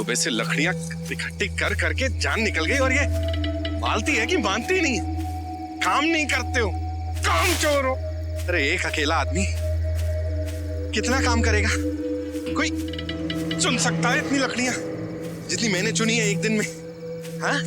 सुबह से लकड़ियां इकट्ठी कर करके जान निकल गई और ये मालती है कि मानती नहीं है। काम नहीं करते हो, काम चोर हो। अरे एक अकेला आदमी कितना काम करेगा? कोई चुन सकता है इतनी लकड़ियां जितनी मैंने चुनी है एक दिन में? हाँ?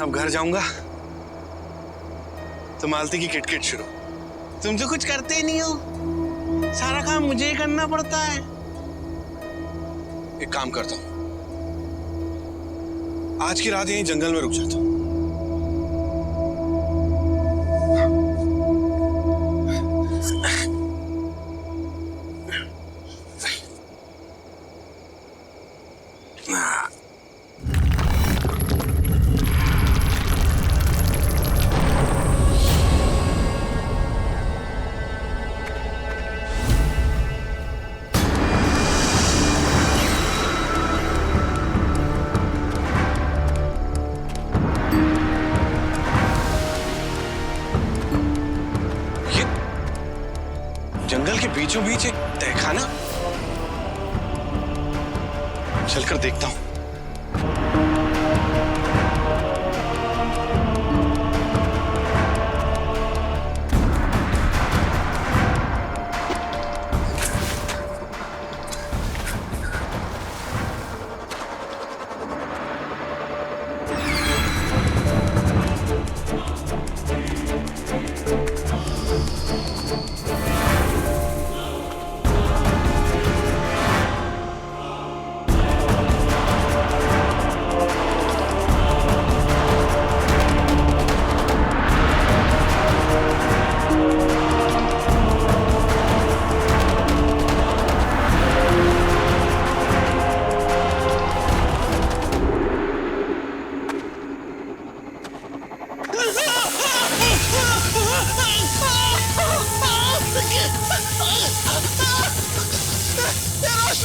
अब घर जाऊंगा तो मालती की किटकिट शुरू। तुम तो कुछ करते ही नहीं हो, सारा काम मुझे ही करना पड़ता है। एक काम करता हूं, आज की रात यहीं जंगल में रुक जाता हूं। जंगल के बीचों बीच एक तहखाना, चलकर देखता हूं।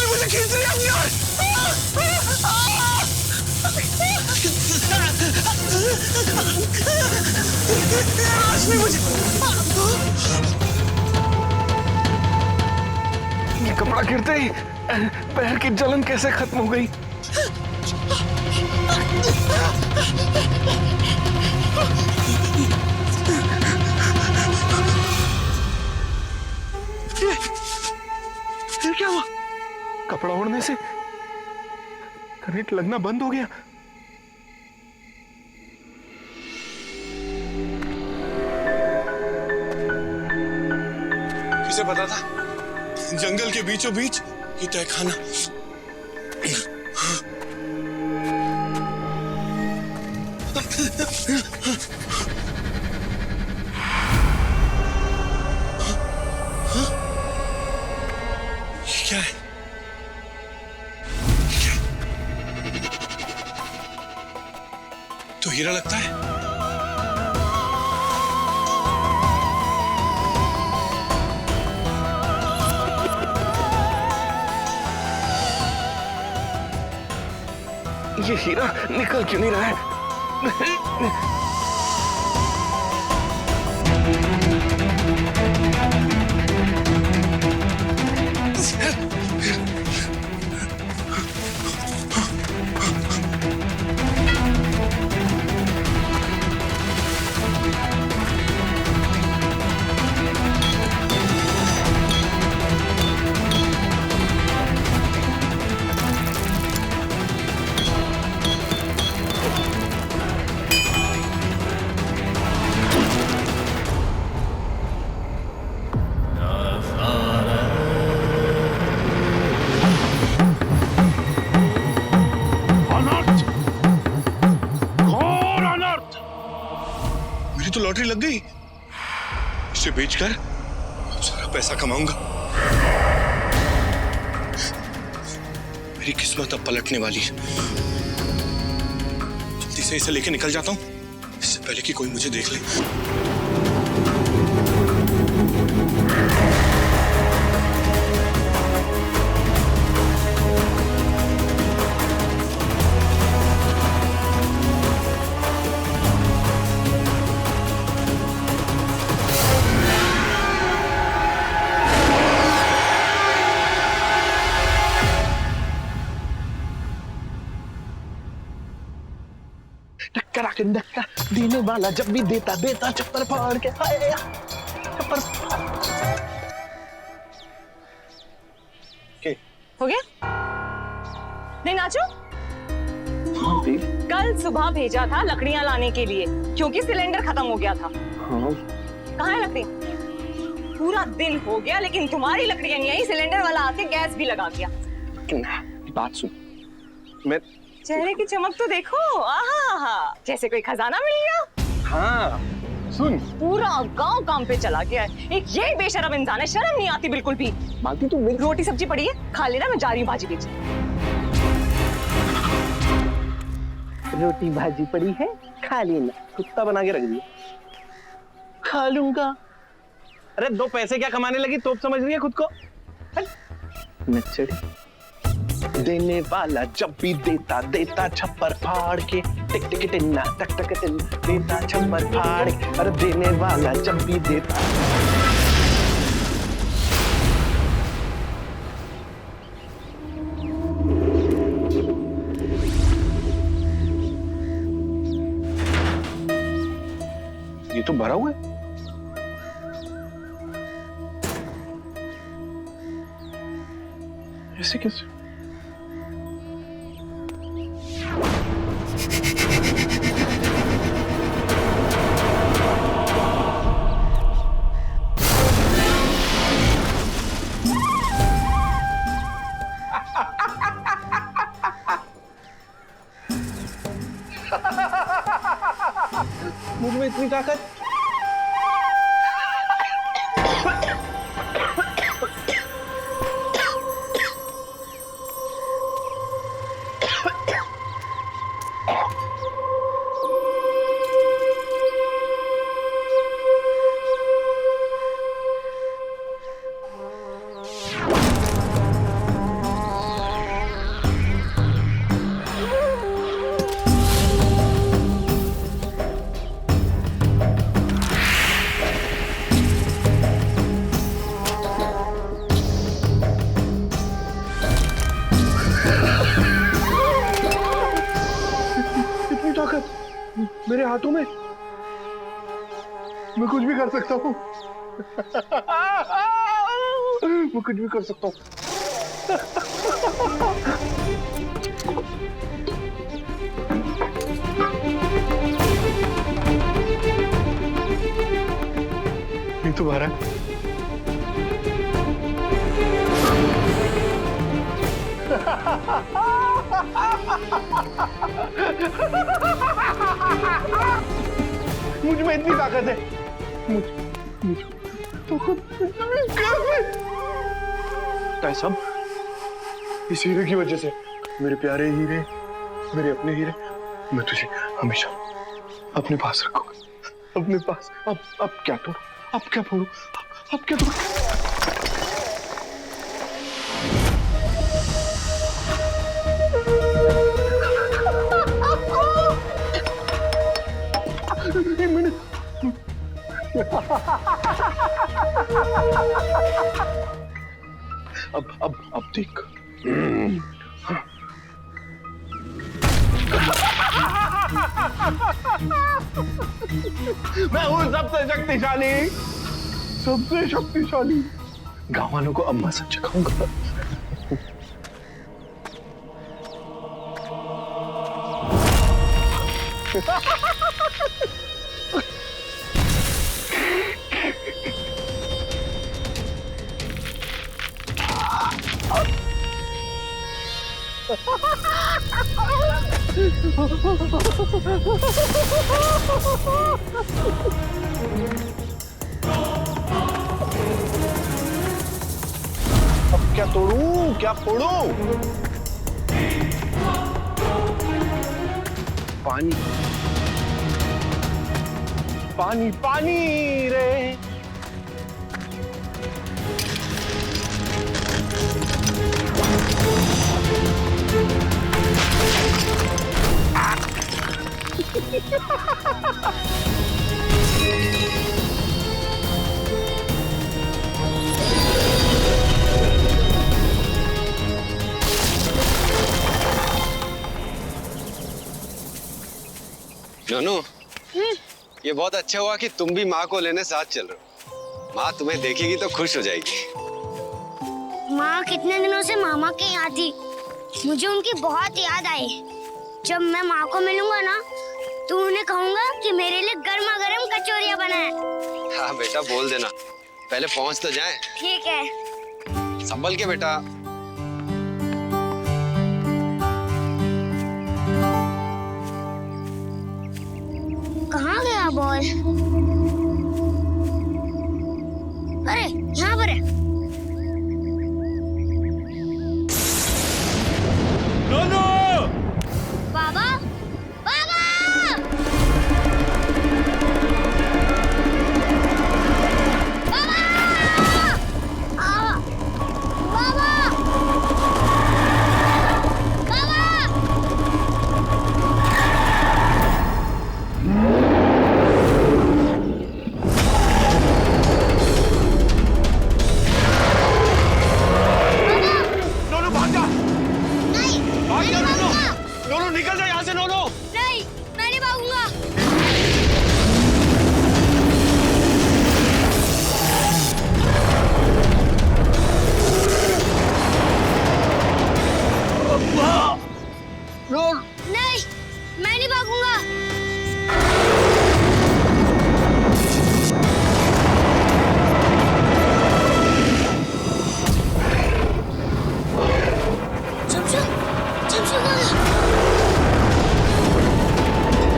मुझे खींच रही है अपनी ओर। मुझे ये कपड़ा गिरते ही पैर की जलन कैसे खत्म हो गई? ये क्या हुआ? कपड़ा ओढ़ने से करंट लगना बंद हो गया। किसे पता था जंगल के बीचों बीच ये तहखाना? क्या है? तो हीरा लगता है। ये हीरा निकल क्यों नहीं रहा है? तो लॉटरी लग गई। इसे बेचकर सारा पैसा कमाऊंगा। मेरी किस्मत अब पलटने वाली है। जल्दी से इसे लेके निकल जाता हूं, इससे पहले कि कोई मुझे देख ले। धक्का देने वाला जब भी देता देता चप्पल फाड़ के चप्पल। हो गया? नहीं नाचो। कल सुबह भेजा था लकड़ियां लाने के लिए क्योंकि सिलेंडर खत्म हो गया था। कहाँ है लकड़ी? पूरा दिन हो गया लेकिन तुम्हारी लकड़ियां नहीं आई। सिलेंडर वाला आके गैस भी लगा गया। बात सुन, मैं चेहरे की चमक तो देखो। आहा, जैसे कोई खजाना मिल गया। हाँ सुन, पूरा गांव काम पे चला गया है। एक ये बेशरम इंसान है, शर्म नहीं आती बिल्कुल भी। बाकी तू मेरी रोटी सब्जी पड़ी है, खा लेना, मैं जा रही हूँ भाजी बेचने। रोटी भाजी पड़ी है, खा लेना। कुत्ता बना के रख दिया, खा लूंगा। अरे 2 पैसे क्या कमाने लगी, तोप समझ रही है खुद को। नचड़ी देने वाला जब भी देता देता छप्पर फाड़ के, टिक टिक टिन्ना टक टक टिन देता छप्पर फाड़ के। अरे देने वाला जब भी देता। ये तो भरा हुआ है। ऐसे कैसे? मुझ में इतनी ताकत। मेरे हाथों में, मैं कुछ भी कर सकता हूँ। मैं कुछ भी कर सकता हूँ। ये तो भरा है। मुझ में इतनी ताकत है। मुझ सब इस हीरे की वजह से। मेरे प्यारे हीरे, मेरे अपने हीरे, मैं तुझे हमेशा अपने पास रखूंगा। अपने पास। अब क्या तोड़ू? अब क्या फोड़ू? अब क्या तोड़ू? अब देख। मैं हूँ सबसे शक्तिशाली। गांव वालों को अब मजा चखाऊंगा। क्या तोड़ू क्या फोड़ू? पानी पानी पानी रे। नोनू, ये बहुत अच्छा हुआ कि तुम भी माँ को लेने साथ चल रहे हो। माँ तुम्हें देखेगी तो खुश हो जाएगी। माँ कितने दिनों से मामा के यहाँ थी, मुझे उनकी बहुत याद आई। जब मैं माँ को मिलूंगा ना तो उन्हें कहूँगा कि मेरे लिए गर्मा गर्म कचौरियाँ बनाए। हाँ बेटा, बोल देना। पहले पहुँच तो जाएं। ठीक है। संभल के बेटा। कहाँ गया बॉल? अरे यहाँ पर है। नोनू! बाबा, बाबा! बाबा! बाबा! बाबा! नोनू भाग जा! नहीं, भाग मैं जा नहीं नोनू! भागूंगा। नोनू निकल जा यहाँ से नोनू! नहीं, मैं नहीं भागूंगा। नहीं, मैं नहीं भागूंगा। चमचम, चमचम आ गया।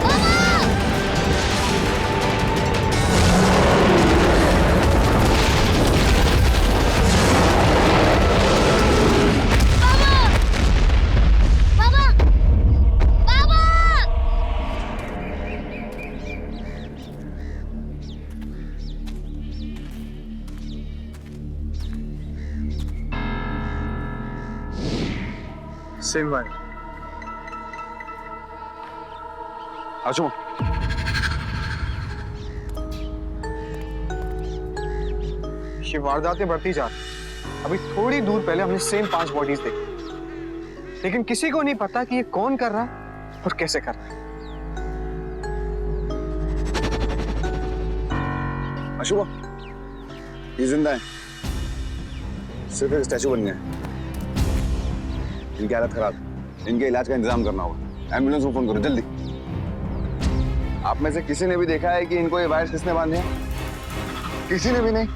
बाबा! बाबा! बाबा! बाबा! Same one. आजू ये वारदातें बढ़ती जा रही। अभी थोड़ी दूर पहले हमने सेम 5 बॉडीज देखी, लेकिन किसी को नहीं पता कि ये कौन कर रहा है और कैसे कर रहा है। अशुभ, ये जिंदा है, सिर्फ एक स्टैचू बन गए। इनकी हालत खराब है, इनके इलाज का इंतजाम करना होगा। एम्बुलेंस को फोन करो जल्दी। आप में से किसी ने भी देखा है कि इनको ये वायर्स किसने बांधे हैं? किसी ने भी नहीं।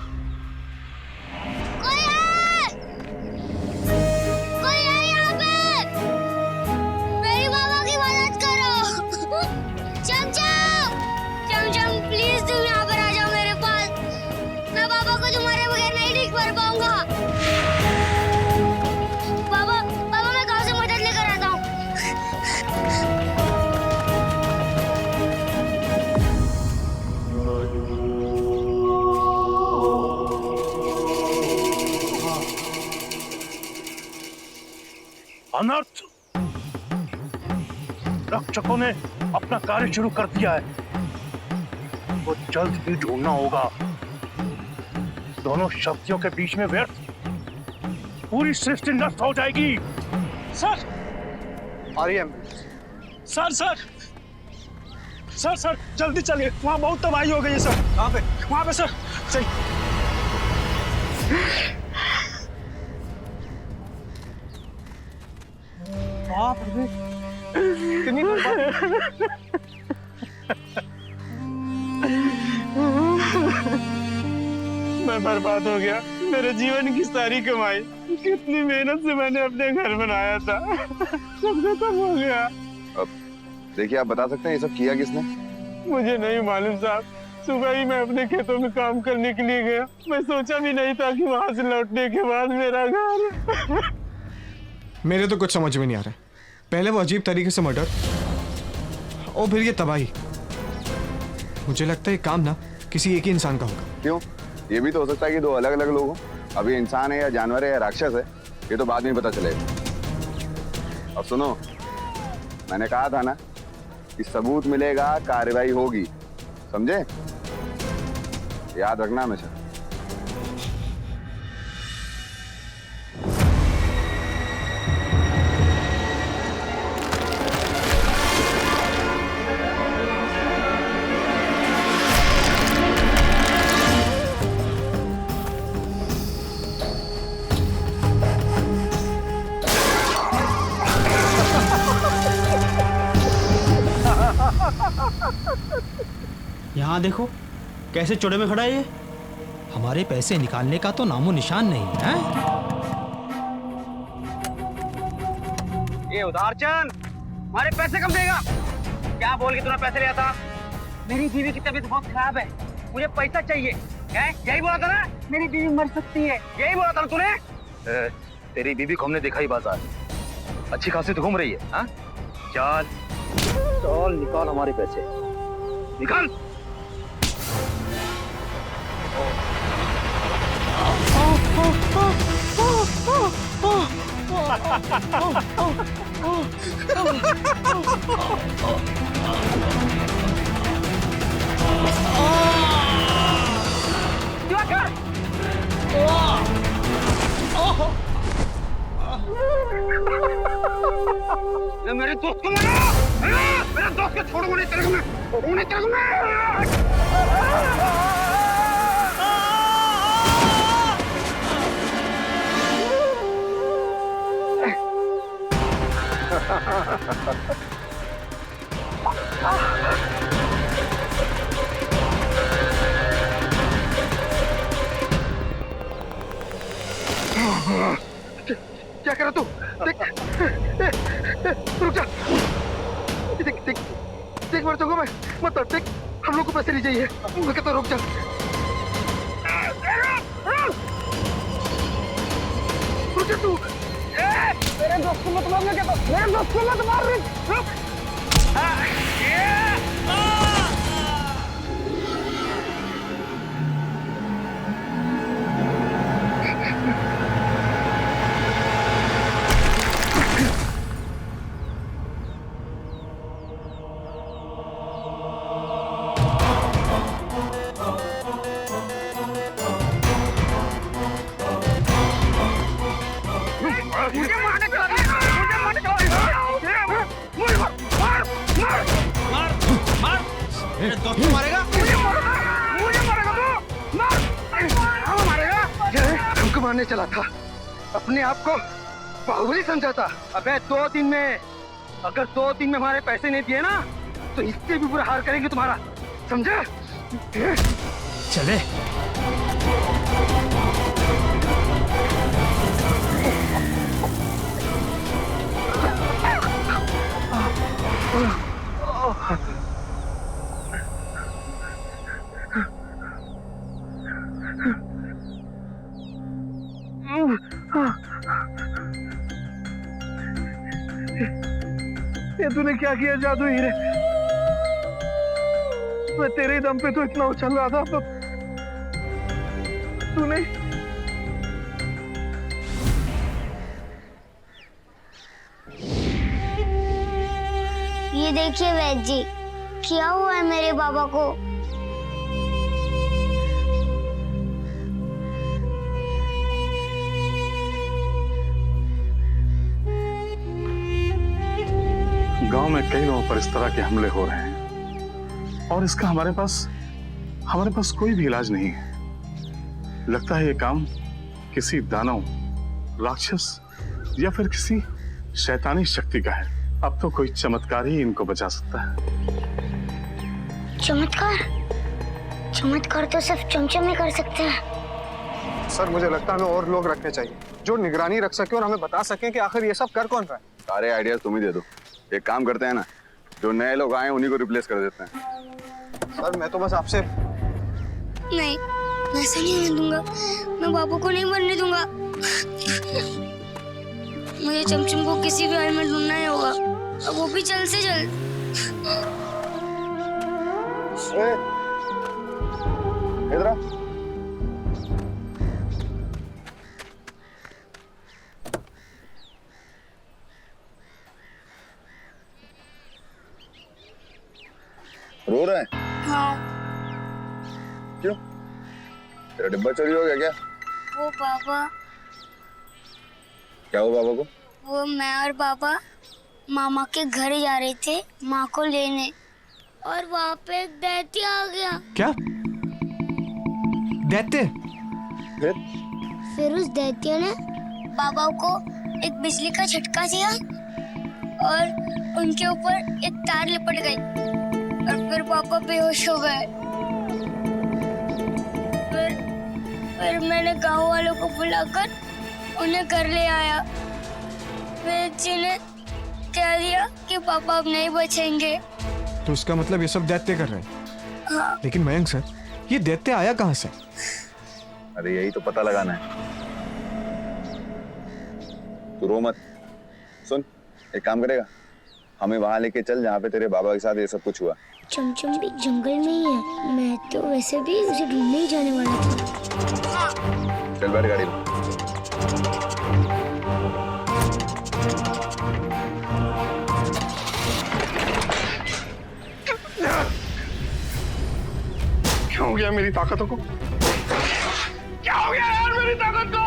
कोई है! कोई है यहाँ पे! मेरी मामा की मदद करो! चमचम! चमचम, प्लीज तुम यहाँ पर आ जाओ मेरे पास। मैं पापा को तुम्हारे बगैर नहीं ठीक कर पाऊंगा। पापा, पापा मैं गाँव से मदद लेकर आता हूँ। अनर्थ! रक्षकों ने अपना कार्य शुरू कर दिया है। वो जल्द ही ढूंढना होगा। दोनों शक्तियों के बीच में व्यर्थ पूरी सृष्टि नष्ट हो जाएगी। सर, आ रही है। सर सर सर सर जल्दी चलिए, वहाँ बहुत तबाही हो गई है सर। कहाँ पे? वहाँ पे सर। चलिए। बाप रे, कितनी बर्बाद। मैं बर्बाद हो गया। मेरे जीवन की सारी कमाई, कितनी मेहनत से मैंने अपने घर बनाया था, सब खत्म हो गया। अब देखिए, आप बता सकते हैं ये सब किया किसने? मुझे नहीं मालूम साहब, सुबह ही मैं अपने खेतों में काम करने के लिए गया। मैं सोचा भी नहीं था कि वहां से लौटने के बाद मेरा घर। मेरे तो कुछ समझ में नहीं आ रहा है। पहले वो अजीब तरीके से मर्डर और फिर ये तबाही। मुझे लगता है ये काम ना किसी एक ही इंसान का होगा। क्यों? ये भी तो हो सकता है कि दो अलग अलग लोग हों। अभी इंसान है या जानवर है या राक्षस है, ये तो बाद में पता चलेगा। अब सुनो, मैंने कहा था ना कि सबूत मिलेगा, कार्रवाई होगी, समझे? याद रखना हमेशा। यहाँ देखो कैसे चौड़े में खड़ा है ये। हमारे पैसे निकालने का तो नामो निशान नहीं है। ये उधारचंद, हमारे पैसे कब देगा? क्या बोल के तूने पैसे लिया था? मेरी बीवी की तबीयत बहुत खराब है, मुझे पैसा चाहिए। है? यही बोला था ना? मेरी बीवी मर सकती है, यही बोला था ना तूने? तेरी बीवी को हमने देखा ही बाजार, अच्छी खासी तो घूम रही है। हाँ? चल चल निकाल हमारे पैसे, निकाल। मेरे दोस्त को मारो! मेरे दोस्त को छोड़ूंगा नहीं, तेरे को मैं छोड़ूंगा नहीं, तेरे को मैं। क्या कर रहा तू? देख, रुक जा। देख देख देख, मर जाऊंगा मैं, मत देख। हम लोग को पैसे नहीं चाहिए, मैं कहता रुक जा। रुक जा तू। मेरे दोस्त को मत मारने के तो, मेरे दोस्त को मत मार रही। रुक। मुझे मारने चला, मुझे मारने चला। मुझे मार। मेरे दोस्त को मारेगा? मुझे मारेगा तू? मार। हम मारेगा? हमको मारने चला था, अपने आप को बाहुबली समझा था। अबे 2 दिन में, अगर 2 दिन में हमारे पैसे नहीं दिए ना तो इससे भी बुरा हाल करेंगे तुम्हारा, समझे? चले। ये तूने क्या किया जादू हीरे? मैं तेरे दम पे तो इतना उछल रहा था, तो तूने ये देखिए वैद्य जी, क्या हुआ है मेरे बाबा को? गांव में कई लोगों पर इस तरह के हमले हो रहे हैं और इसका हमारे पास कोई भी इलाज नहीं है। लगता है ये काम किसी दानव, राक्षस या फिर किसी शैतानी शक्ति का है। अब तो कोई चमत्कार ही इनको बचा सकता है। चमत्कार? चमत्कार तो सिर्फ चमचम ही कर सकते हैं। सर मुझे लगता है हमें और लोग रखने चाहिए जो निगरानी रख सके और हमें बता सके कि आखिर ये सब कर कौन रहा है। सारे आइडियाज तुम ही दे दो। एक काम करते हैं ना, जो नए लोग आए उन्हीं को रिप्लेस कर देते हैं। सर मैं तो बस आपसे नहीं, मैं ऐसा नहीं होने दूंगा। मैं बाबू को नहीं मरने दूंगा। मुझे चमचम को किसी भी हाल में ढूंढना ही होगा, और वो भी जल्द से जल्द। इधर आ। रो रहा है? हाँ। क्यों? तेरा डिब्बा चोरी हो गया क्या? वो पापा, क्या हुआ पापा को? वो मैं और पापा मामा के घर जा रहे थे माँ को लेने, और वहाँ पे एक दैत्य आ गया। क्या? दैत्य? फिर उस दैत्य ने बाबा को एक बिजली का झटका दिया और उनके ऊपर एक तार लिपट गई, और फिर पापा बेहोश हो गए। फिर मैंने गांव वालों को बुलाकर उन्हें घर ले आया। फिर जी ने कह दिया कि पापा अब नहीं बचेंगे। तो इसका मतलब ये सब दैत्य कर रहे हैं? हाँ। लेकिन मयंक सर, ये दैत्य आया कहाँ से? अरे यही तो पता लगाना है। तू रो मत। सुन, एक काम करेगा, हमें वहां लेके चल जहाँ पे तेरे बाबा के साथ ये सब कुछ हुआ। चमचम भी जंगल में ही है। मैं तो वैसे भी उसे ढूंढने ही जाने वाला था। चल बैठ गाड़ी में। क्या हो गया मेरी ताकतों को? क्या हो गया यार मेरी ताकत को?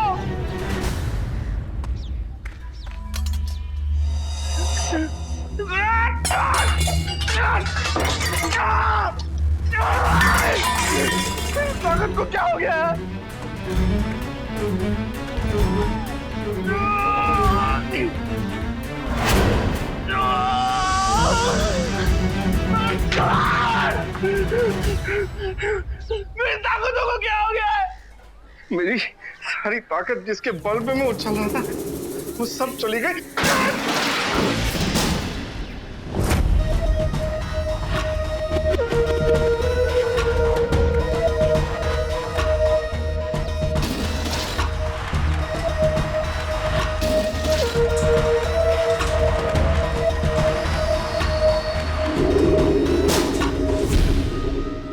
ताकत को क्या हो गया? मेरी ताकतों को क्या हो गया? मेरी सारी ताकत जिसके बल पे मैं उछल रहा था, वो सब चली गई।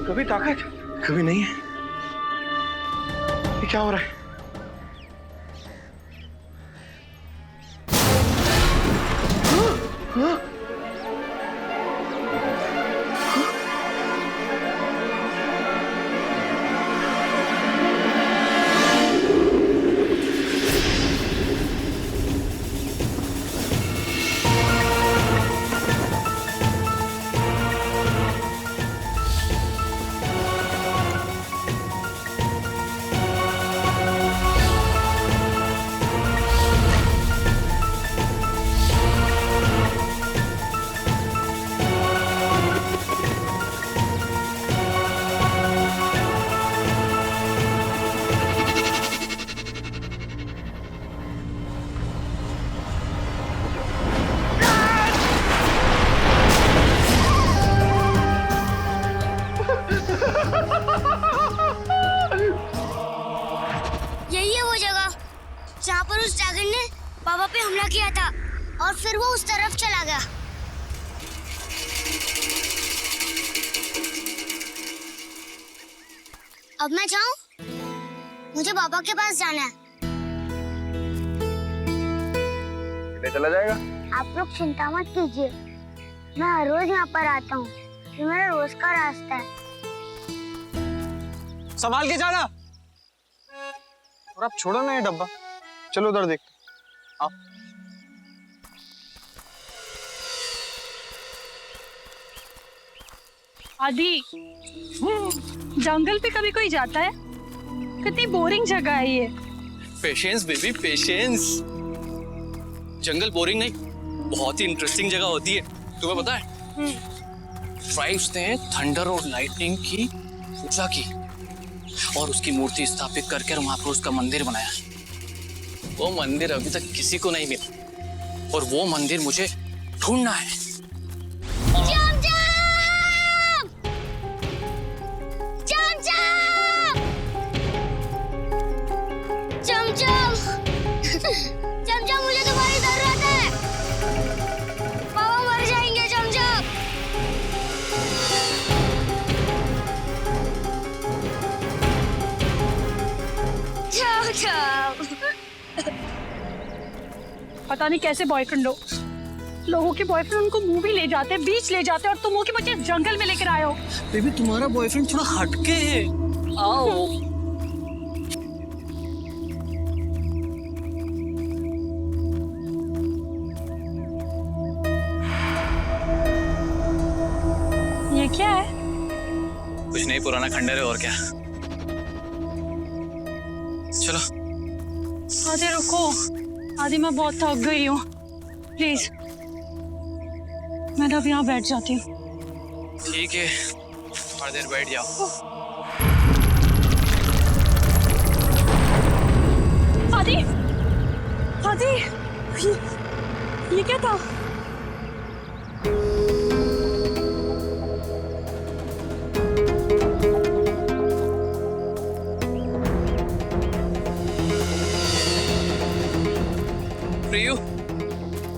कभी ताकत, कभी नहीं है। ये क्या हो रहा है? जहाँ पर उस ड्रैगन ने बाबा पे हमला किया था, और फिर वो उस तरफ चला गया। अब मैं जाऊं? मुझे बाबा के पास जाना है। ले चला जाएगा? आप लोग चिंता मत कीजिए, मैं हर रोज यहाँ पर आता हूँ। ये मेरा रोज का रास्ता है। संभाल के जाना। और आप छोड़ो ना ये डब्बा, चलो उधर देखते। आओ। आदि, जंगल पे कभी कोई जाता है? कितनी बोरिंग जगह है ये। Patience baby, patience. जंगल बोरिंग नहीं, बहुत ही इंटरेस्टिंग जगह होती है। तुम्हें पता है, ट्राइब्स ने थंडर और लाइटनिंग की पूजा की और उसकी मूर्ति स्थापित करके वहां पर उसका मंदिर बनाया। वो मंदिर अभी तक किसी को नहीं मिला, और वो मंदिर मुझे ढूंढना है। चमचम! पता नहीं कैसे बॉयफ्रेंड हो। लोगों के बॉयफ्रेंड उनको मूवी ले जाते हैं, बीच ले जाते हैं, और तुम वो के बच्चे जंगल में लेकर आए हो। बेबी तुम्हारा बॉयफ्रेंड थोड़ा हटके है। आओ। ये क्या है? कुछ नहीं, पुराना खंडर है और क्या। चलो। आदि रुको, आदि मैं बहुत थक गई हूँ, प्लीज मैं अब यहाँ बैठ जाती हूँ। ठीक है, थोड़ी देर बैठ जाओ। आदि, आदि, ये क्या था? प्रियू,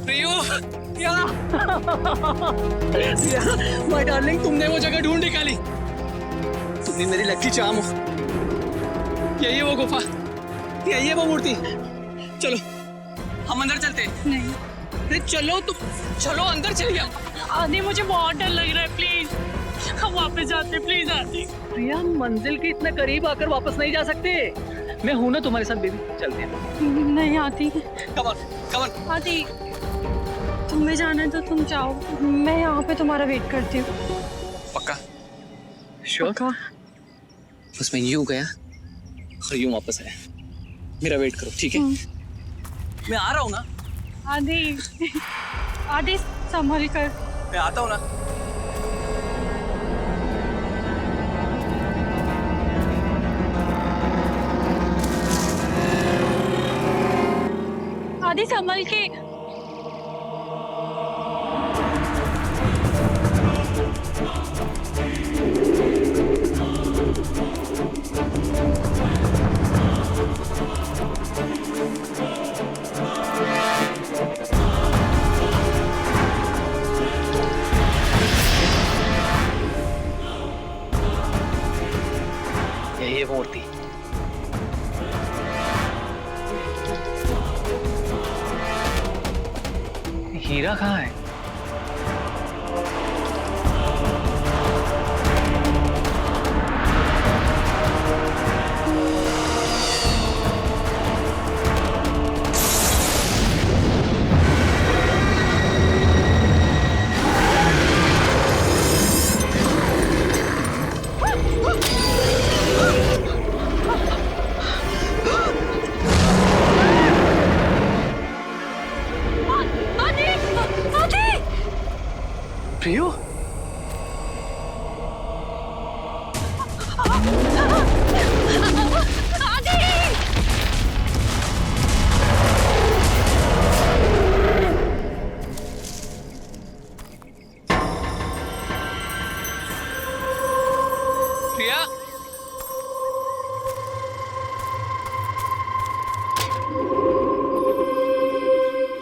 प्रियू, क्या? माय डार्लिंग, तुमने वो जगह ढूंढ निकाली। तुमने मेरी लकी चाम हो। यही है वो गुफा, यही है वो मूर्ति। चलो हम अंदर चलते हैं। नहीं। अरे चलो तुम, चलो अंदर चलिए। आदि मुझे बहुत डर लग रहा है, प्लीज हम वापस जाते, प्लीज आदि। प्रिया, मंजिल के इतने करीब आकर वापस नहीं जा सकते। मैं हूं ना तुम्हारे साथ बेबी, चलते हैं। नहीं आती। Come on, come on. आदि तुम्हें जाना है तो तुम जाओ, मैं यहाँ पे तुम्हारा वेट करती हूँ। पक्का? श्योर? पक्का। बस मैं यूं गया और यूं वापस आया। मेरा वेट करो, ठीक है? मैं आ रहा हूँ ना। आदि, आदि संभल कर। मैं आता हूँ ना। आदि संभल के। यही है मूर्ति। हीरा कहाँ है? प्रियो, प्रिया,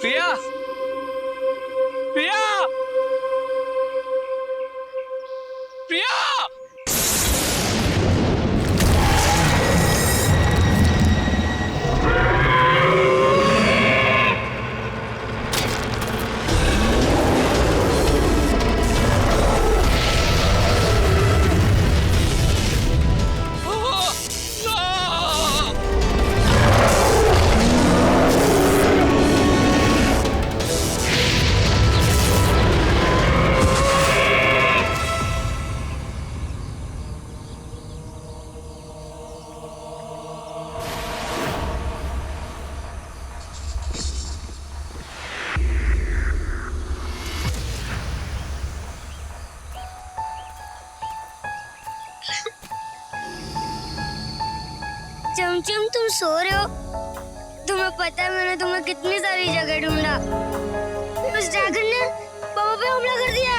प्रिया, प्रिया, प्रिया। चमचम, तुम सो रहे हो? तुम्हें पता है मैंने तुम्हें कितनी सारी जगह ढूंढा। उस ड्रैगन ने पापा पे हमला कर दिया।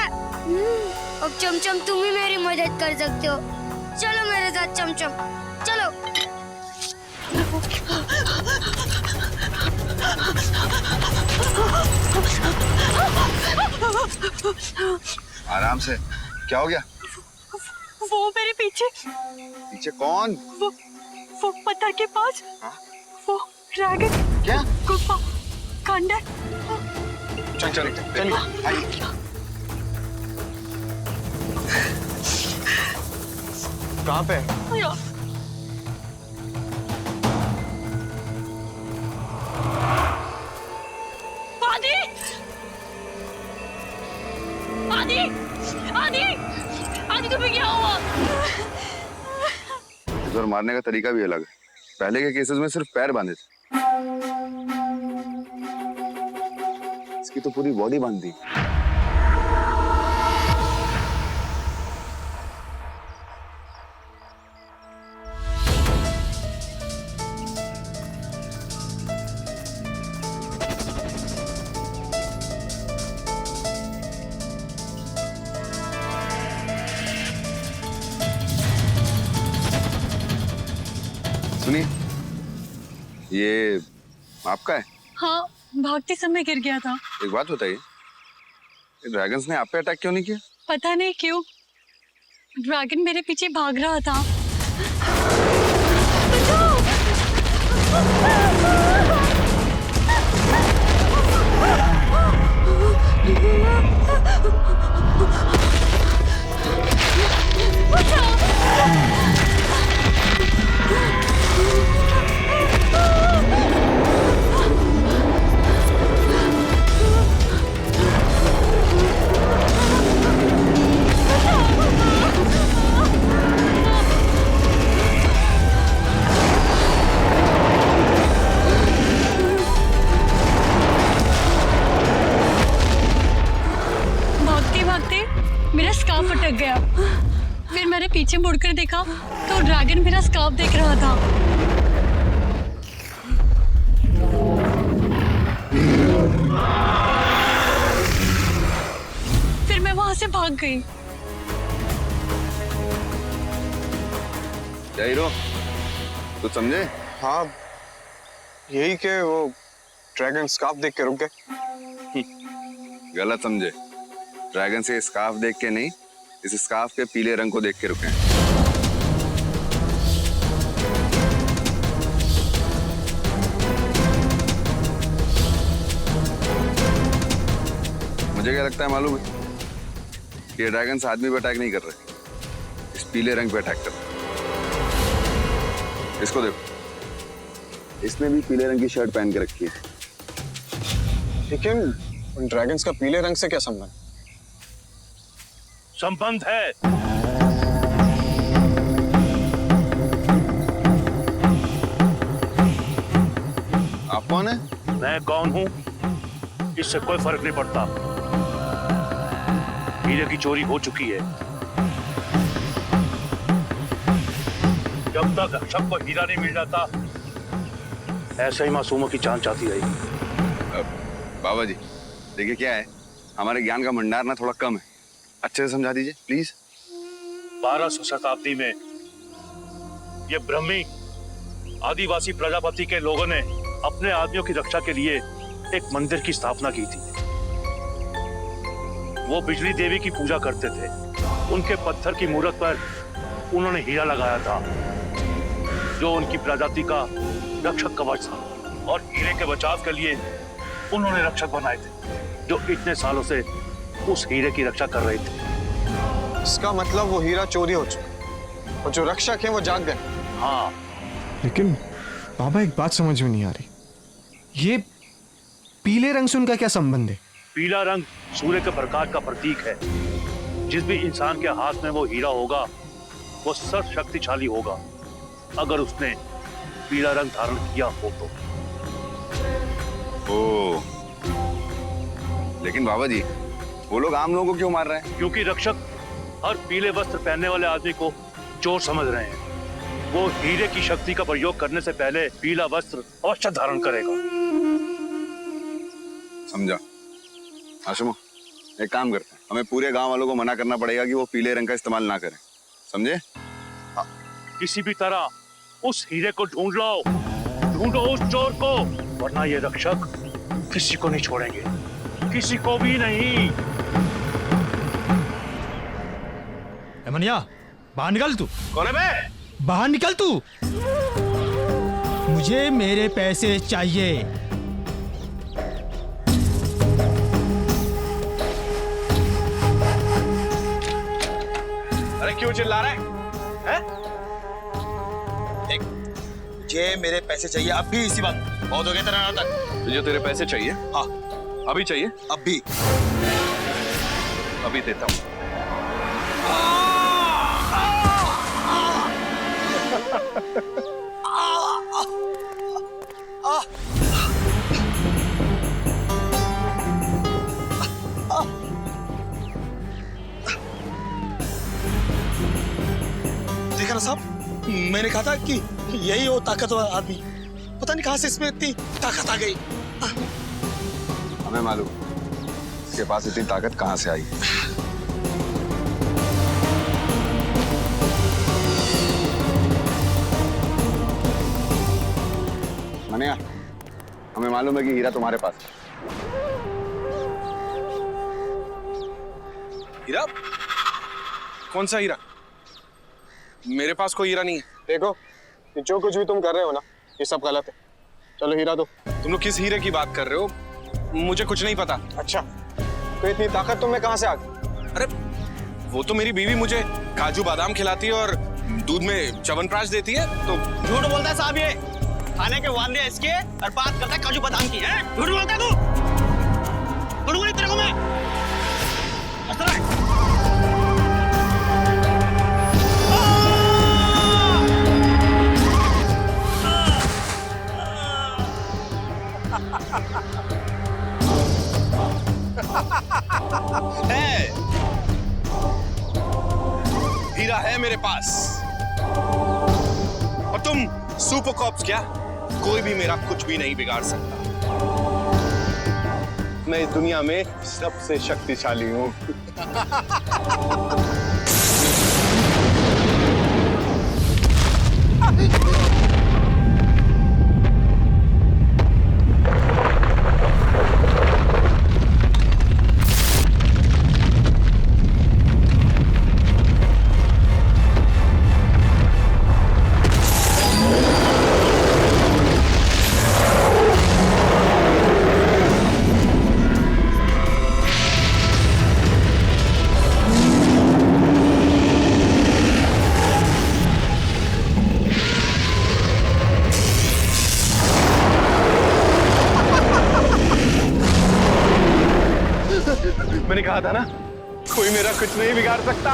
अब चमचम तुम ही मेरी मदद कर सकते हो। चलो मेरे साथ चमचम, चलो। आराम से। क्या हो गया? वो मेरे पीछे। पीछे कौन? वो पत्थर के पास। वो ड्रैगन। क्या? गुफा, थंडर। चल चल चलिए आइए। कहाँ पे है? आदि आदि आदि आदि तुम्हें क्या हुआ? इस बार मारने का तरीका भी अलग है। पहले के केसेस में सिर्फ पैर बांधे थे, इसकी तो पूरी बॉडी बांध दी। सुनिए, ये आपका है? हाँ, भागते समय गिर गया था। एक बात बताइए, ड्रैगन्स ने आप पे अटैक क्यों नहीं किया? पता नहीं क्यों, ड्रैगन मेरे पीछे भाग रहा था। मेरा स्कार्फ अटक गया। फिर मैंने पीछे मुड़कर देखा तो ड्रैगन मेरा स्कार्फ देख रहा था। फिर मैं वहां से भाग गई। क्या हीरो, कुछ समझे? हाँ, यही के वो ड्रैगन स्कार्फ देख के रुक गए। गलत समझे। ड्रैगन से स्कार्फ देख के नहीं, इस स्कार्फ के पीले रंग को देख के रुके। मुझे क्या लगता है मालूम है? ये ड्रैगन आदमी पे अटैक नहीं कर रहे, इस पीले रंग पे अटैक कर रहे। इसको देखो, इसने भी पीले रंग की शर्ट पहन के रखी है। लेकिन उन ड्रैगन्स का पीले रंग से क्या संबंध? संबंध है। आप कौन है? मैं कौन हूँ इससे कोई फर्क नहीं पड़ता। हीरे की चोरी हो चुकी है। जब तक रक्षक को हीरा नहीं मिल जाता, ऐसे ही मासूमों की जान जाती रही। बाबा जी देखिए, क्या है, हमारे ज्ञान का भंडार ना थोड़ा कम है, अच्छे से समझा दीजिए प्लीज। 1200 शताब्दी में ये ब्रह्मी आदिवासी प्रजापति के लोगों ने अपने आदमियों की रक्षा के लिए एक मंदिर की स्थापना की थी। वो बिजली देवी की पूजा करते थे। उनके पत्थर की मूर्त पर उन्होंने हीरा लगाया था, जो उनकी प्रजाति का रक्षक कवच था। और हीरे के बचाव के लिए उन्होंने रक्षक बनाए थे, जो इतने सालों से उस हीरे की रक्षा कर रहे थे। इसका मतलब वो हीरा चोरी हो चुका और जो रक्षक है वो जाग गए। हाँ, लेकिन बाबा एक बात समझ में नहीं आ रही, ये पीले रंग से उनका क्या संबंध है? पीला रंग सूर्य के प्रकाश का प्रतीक है। जिस भी इंसान के हाथ में वो हीरा होगा, वो सर्व शक्तिशाली होगा, अगर उसने पीला रंग धारण किया हो तो। ओ, लेकिन बाबा जी वो लोग आम लोगों को क्यों मार रहे हैं? क्योंकि रक्षक हर पीले वस्त्र पहनने वाले आदमी को चोर समझ रहे हैं। वो हीरे की शक्ति का प्रयोग करने से पहले पीला वस्त्र अवश्य धारण करेगा। समझा। आशुमो, एक काम करते हैं, हमें पूरे गांव वालों को मना करना पड़ेगा कि वो पीले रंग का इस्तेमाल ना करें, समझे? किसी भी तरह उस हीरे को ढूंढ लो, ढूंढो उस चोर को, वरना ये रक्षक किसी को नहीं छोड़ेंगे, किसी को भी नहीं। मनिया, बाहर निकल तू। कौन है बे? बाहर निकल तू। मुझे मेरे पैसे चाहिए। क्यों चिल्ला रहा है? हैं? देख, मुझे मेरे पैसे चाहिए अभी, इसी वक्त। बहुत हो गया तेरा नाटक। तुझे तेरे पैसे चाहिए? हाँ। अभी चाहिए? अभी। अभी देता हूँ। देखा ना साहब, मैंने कहा था कि यही हो ताकतवर आदमी। पता नहीं कहां से इसमें इतनी ताकत आ गई। हमें मालूम इसके पास इतनी ताकत कहां से आई। मनिया, हमें मालूम है कि हीरा तुम्हारे पास है। हीरा? कौन सा हीरा? मेरे पास कोई हीरा नहीं है। देखो, ये जो कुछ भी तुम कर रहे हो ना, ये सब गलत है। चलो हीरा दो। तुम लोग किस हीरे की बात कर रहे हो? मुझे कुछ नहीं पता। अच्छा, तो इतनी ताकत तुम्हें कहां से आ गई? अरे वो तो मेरी बीवी मुझे काजू बादाम खिलाती है और दूध में च्यवनप्राश देती है। तो झूठ बोलता है साहब, ये खाने के वादे हैं इसके और बात करता है काजू बादाम की। है झूठ बोलता है तू? बोलूंगा नहीं तेरे को मैं। है हीरा है मेरे पास। और तुम सुपर कॉप्स क्या? कोई भी मेरा कुछ भी नहीं बिगाड़ सकता। मैं इस दुनिया में सबसे शक्तिशाली हूं। मैंने कहा था ना, कोई मेरा कुछ नहीं बिगाड़ सकता।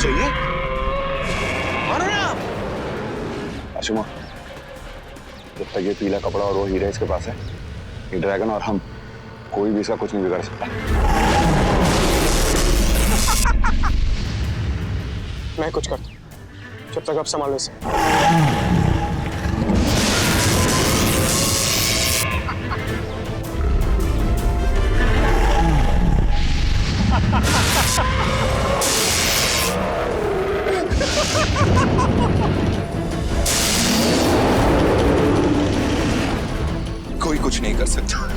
चाहिए? मारो ना। अशुमा, जब तक ये पीला कपड़ा और वो हीरा इसके पास है, ये ड्रैगन और हम, कोई भी इसका कुछ नहीं बिगाड़ सकता। मैं कुछ करता हूं, जब तक आप संभालो इसे। कोई कुछ नहीं कर सकता।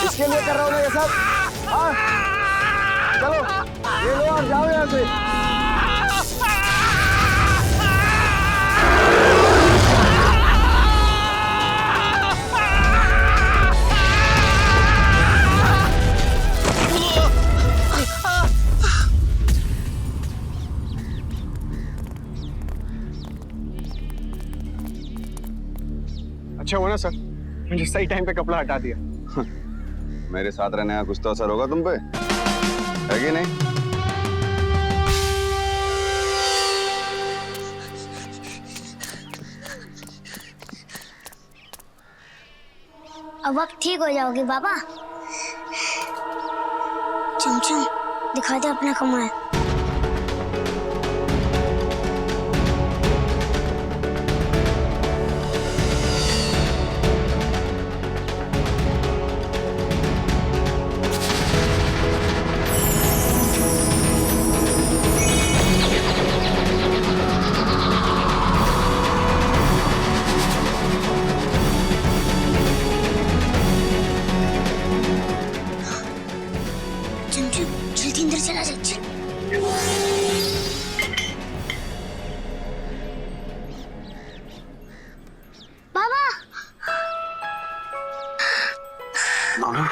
इसके लिए कर रहा हूँ मैं ये सब। हाँ, चलो ये लो और जाओ यहाँ से। अच्छा हुआ ना सर, मुझे सही टाइम पे कपड़ा हटा दिया। मेरे साथ रहने का कुछ तो असर होगा तुम पे, है कि नहीं? अब आप ठीक हो जाओगे बाबा। चमचम दिखा दे अपना कमाल। चमचम जल्दी अंदर चला जा चल। बाबा मानो